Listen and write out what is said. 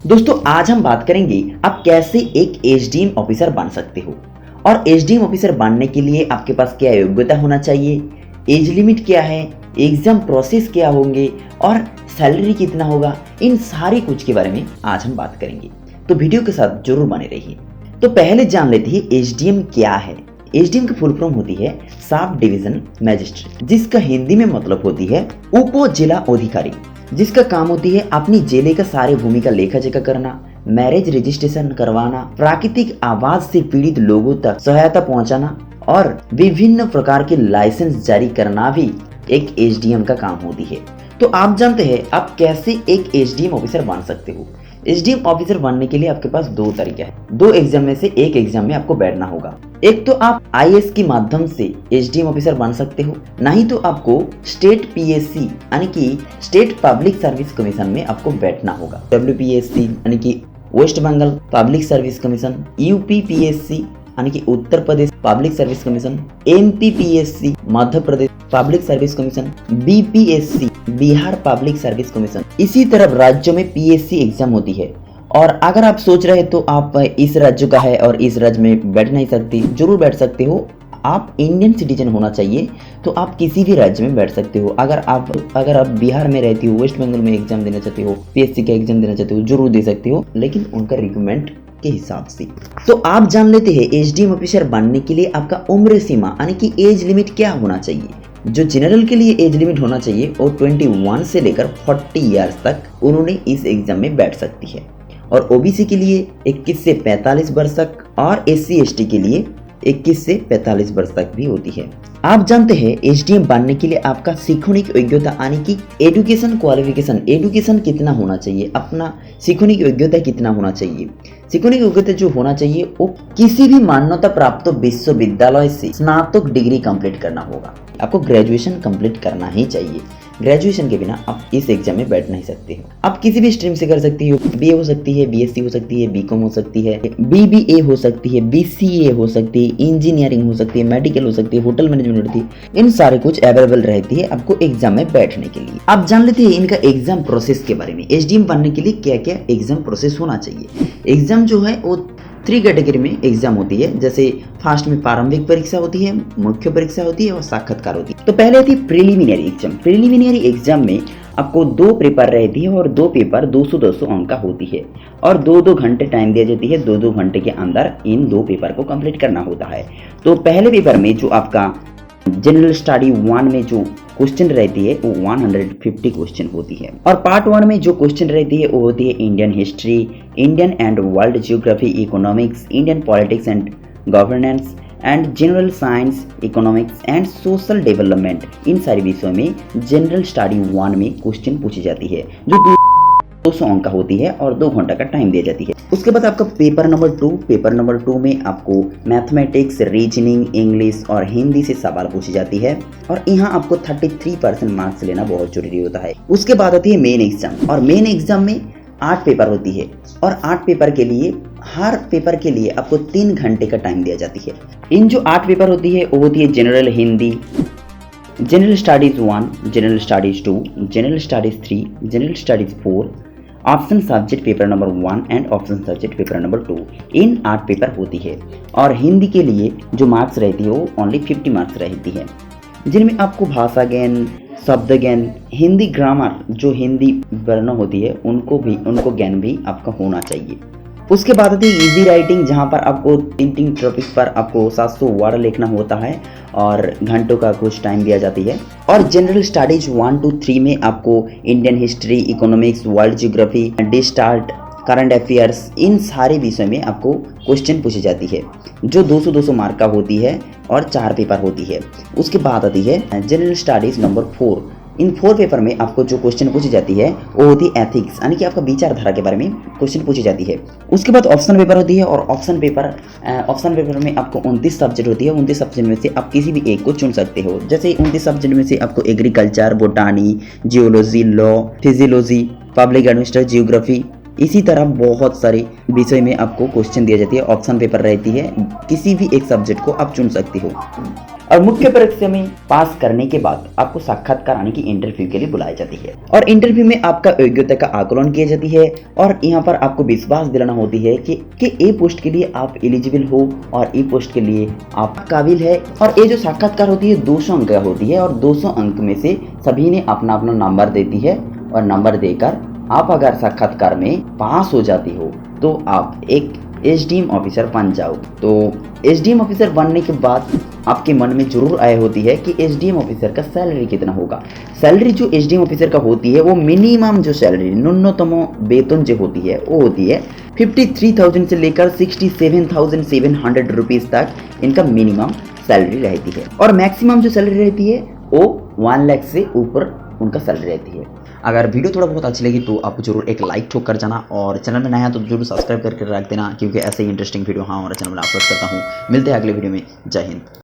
दोस्तों आज हम बात करेंगे आप कैसे एक एसडीएम ऑफिसर बन सकते हो और एसडीएम ऑफिसर बनने के लिए आपके पास क्या योग्यता होना चाहिए, एज लिमिट क्या है, एग्जाम प्रोसेस क्या होंगे और सैलरी कितना होगा, इन सारी कुछ के बारे में आज हम बात करेंगे। तो वीडियो के साथ जरूर बने रहिए। तो पहले जान लेते हैं एसडीएम क्या है। एसडीएम की फुल फॉर्म होती है सब डिवीजन मजिस्ट्रेट, जिसका हिंदी में मतलब होती है उप जिला अधिकारी, जिसका काम होती है अपनी जिले का सारे भूमि का लेखा जोखा करना, मैरिज रजिस्ट्रेशन करवाना, प्राकृतिक आवाज से पीड़ित लोगों तक सहायता पहुंचाना और विभिन्न प्रकार के लाइसेंस जारी करना भी एक एसडीएम का काम होती है। तो आप जानते हैं आप कैसे एक एसडीएम ऑफिसर बन सकते हो। एसडीएम ऑफिसर बनने के लिए आपके पास दो तरीके हैं। दो एग्जाम में से एक एग्जाम में आपको बैठना होगा। एक तो आप आईएएस के माध्यम से एसडीएम ऑफिसर बन सकते हो, नहीं तो आपको स्टेट पीएससी यानी कि स्टेट पब्लिक सर्विस कमीशन में आपको बैठना होगा। डब्ल्यूपीएससी यानी कि West Bengal public service commission, UPPSC यानी कि Uttar Pradesh public service commission, MPPSC Madhya Pradesh public service commission, BPSC Bihar public service commission. इसी तरह राज्यों में पीएससी एग्जाम होती है। और अगर आप सोच रहे तो आप इस राज्य का है और इस राज्य में बैठ नहीं सकते, जरूर बैठ सकते हो। आप इंडियन सिटीजन होना चाहिए तो आप किसी भी राज्य में बैठ सकते हो। अगर आप बिहार में रहती हो, वेस्ट बंगाल में एग्जाम देना चाहते हो, पीएससी का एग्जाम देना चाहते हो, जरूर दे सकते हो, लेकिन उनका रिक्रूटमेंट के हिसाब से। तो आप जान लेते हैं एसडीएम ऑफिसर बनने के लिए आपका उम्र सीमा यानी कि एज लिमिट क्या होना चाहिए। जो जनरल के लिए एज लिमिट होना चाहिए वो 21 से लेकर 40 इयर्स तक उन्होंने इस एग्जाम में बैठ सकती है, और ओबीसी के लिए 21 से 45 वर्ष तक और एससी एसटी के लिए 21 से 45 वर्ष तक भी होती है। आप जानते हैं एसडीएम बनने के लिए आपका शैक्षणिक योग्यता यानी कि एजुकेशन क्वालिफिकेशन, एजुकेशन कितना होना चाहिए, अपना शैक्षणिक योग्यता कितना होना चाहिए। शैक्षणिक योग्यता जो होना चाहिए वो किसी भी मान्यता प्राप्त विश्वविद्यालय से स्नातक डिग्री कंप्लीट करना होगा। आपको ग्रेजुएशन कंप्लीट करना ही चाहिए। ग्रेजुएशन के बिना आप इस एग्जाम में बैठ नहीं सकते हो। आप किसी भी स्ट्रीम से कर सकती हो, बीए हो सकती है, बीएससी हो सकती है, बीकॉम हो सकती है, बीबीए हो सकती है, बीसीए हो सकती है, इंजीनियरिंग हो सकती है, मेडिकल हो सकती है, होटल मैनेजमेंट होती है। इन सारे कुछ अवेलेबल रहती है आपको एग्जाम में बैठने के लिए। आप जान लेते हैं इनका एग्जाम प्रोसेस के बारे में। एसडीएम बनने के लिए क्या क्या एग्जाम प्रोसेस होना चाहिए। एग्जाम जो है वो 3 कैटेगरी में एग्जाम होती है। जैसे फर्स्ट में प्रारंभिक परीक्षा होती है, मुख्य परीक्षा होती है और साक्षात्कार होती है। तो पहले थी प्रिलिमिनरी एग्जाम। प्रिलिमिनरी एग्जाम में आपको 2 पेपर रहती है और 2 पेपर 200-200 अंक का होती है और 2-2 घंटे टाइम दिया जाती है। 2-2 घंटे के अंदर इन 2 पेपर को कंप्लीट करना होता है। तो पहले पेपर में जो आपका जनरल स्टडी 1 में जो क्वेश्चन रहती है वो 150 क्वेश्चन होती है, और पार्ट 1 में जो क्वेश्चन रहती है वो होती है Indian history, Indian and world geography, economics, Indian politics and governance and general science, economics and social development. इन सारे विषयों में जनरल स्टडी 1 में क्वेश्चन पूछी जाती है जो 200 अंक का होती है और 2 घंटा का टाइम दिया जाती है। उसके बाद आपका पेपर नंबर 2 में आपको मैथमेटिक्स, रीजनिंग, इंग्लिश और हिंदी से सवाल पूछी जाती है और यहाँ आपको 33% मार्क्स लेना बहुत जरूरी होता है। उसके बाद आती है मेन एग्जाम, और मेन एग्जाम में 8 पेपर होती है और 8 पेपर के लिए हर पेपर के लिए आपको 3 घंटे का टाइम दिया जाती है। इन जो 8 पेपर होती है वो होती है general Hindi, general studies 1, general studies 2, general studies 3, general studies 4, option subject paper number 1 and option subject paper number 2। In 8 paper होती है और हिंदी के लिए जो मार्क्स रहती है वो ओनली 50 मार्क्स रहती है, जिनमें आपको भाषा ज्ञान, शब्द ज्ञान, हिंदी ग्रामर, जो हिंदी वर्ण होती है उनको ज्ञान भी आपका होना चाहिए। उसके बाद आती है इजी राइटिंग, जहाँ पर आपको 3 टॉपिक पर आपको 700 वर्ड लिखना होता है और घंटों का कुछ टाइम दिया जाती है। और जनरल स्टडीज 1 to 3 में आपको Indian history, economics, world geography, डिस्टार्ट, करंट अफेयर्स, इन सारे विषय में आपको क्वेश्चन पूछी जाती है जो 200-200 मार्क का होती है और 4 पेपर होती है। उसके बाद आती है जनरल स्टडीज नंबर 4। इन 4 पेपर में आपको जो क्वेश्चन पूछी जाती है वो होती है एथिक्स, यानी कि आपका विचारधारा के बारे में क्वेश्चन पूछी जाती है। उसके बाद ऑप्शन पेपर होती है और ऑप्शन पेपर में आपको 29 सब्जेक्ट होती है। 29 सब्जेक्ट में से आप किसी भी एक को चुन सकते हो। जैसे 29 सब्जेक्ट में से आपको agriculture, बोटानी, geology, law, physiology, public administration, geography, इसी तरह बहुत सारे विषय में आपको क्वेश्चन दिया जाती है, ऑप्शन पेपर रहती है, किसी भी एक सब्जेक्ट को आप चुन सकते हो। और मुख्य परीक्षा में पास करने के बाद आपको साक्षात्कार आने की इंटरव्यू के लिए बुलाई जाती है और इंटरव्यू में आपका योग्यता का आकलन किया जाती है और यहाँ पर आपको विश्वास दिलाना होती है कि ये पोस्ट के लिए आप एलिजिबल हो और ये पोस्ट के लिए आप काबिल है। और ये जो साक्षात्कार होती है 200 अंक का होती है और 200 अंक में से सभी ने अपना अपना नंबर देती है और नंबर देकर आप अगर साक्षात्कार में पास हो जाती हो तो आप एक एसडीएम ऑफिसर बन जाओ। तो एसडीएम ऑफिसर बनने के बाद आपके मन में जरूर आया होती है कि एसडीएम ऑफिसर का सैलरी कितना होगा। सैलरी जो एसडीएम ऑफिसर का होती है वो मिनिमम जो सैलरी न्यूनतम वेतन जो होती है वो होती है 53,000 से लेकर 67,700 रुपीज़ तक इनका मिनिमम सैलरी रहती है और मैक्सिमम जो सैलरी रहती है वो 1 लाख से ऊपर उनका सैलरी रहती है। अगर वीडियो थोड़ा बहुत अच्छी लगी तो आप जरूर एक लाइक ठोक कर जाना और चैनल में नया है तो जरूर सब्सक्राइब करके रख देना, क्योंकि ऐसे ही इंटरेस्टिंग वीडियो हमारे चैनल में अपलोड करता हूँ। मिलते हैं अगले वीडियो में। जय हिंद।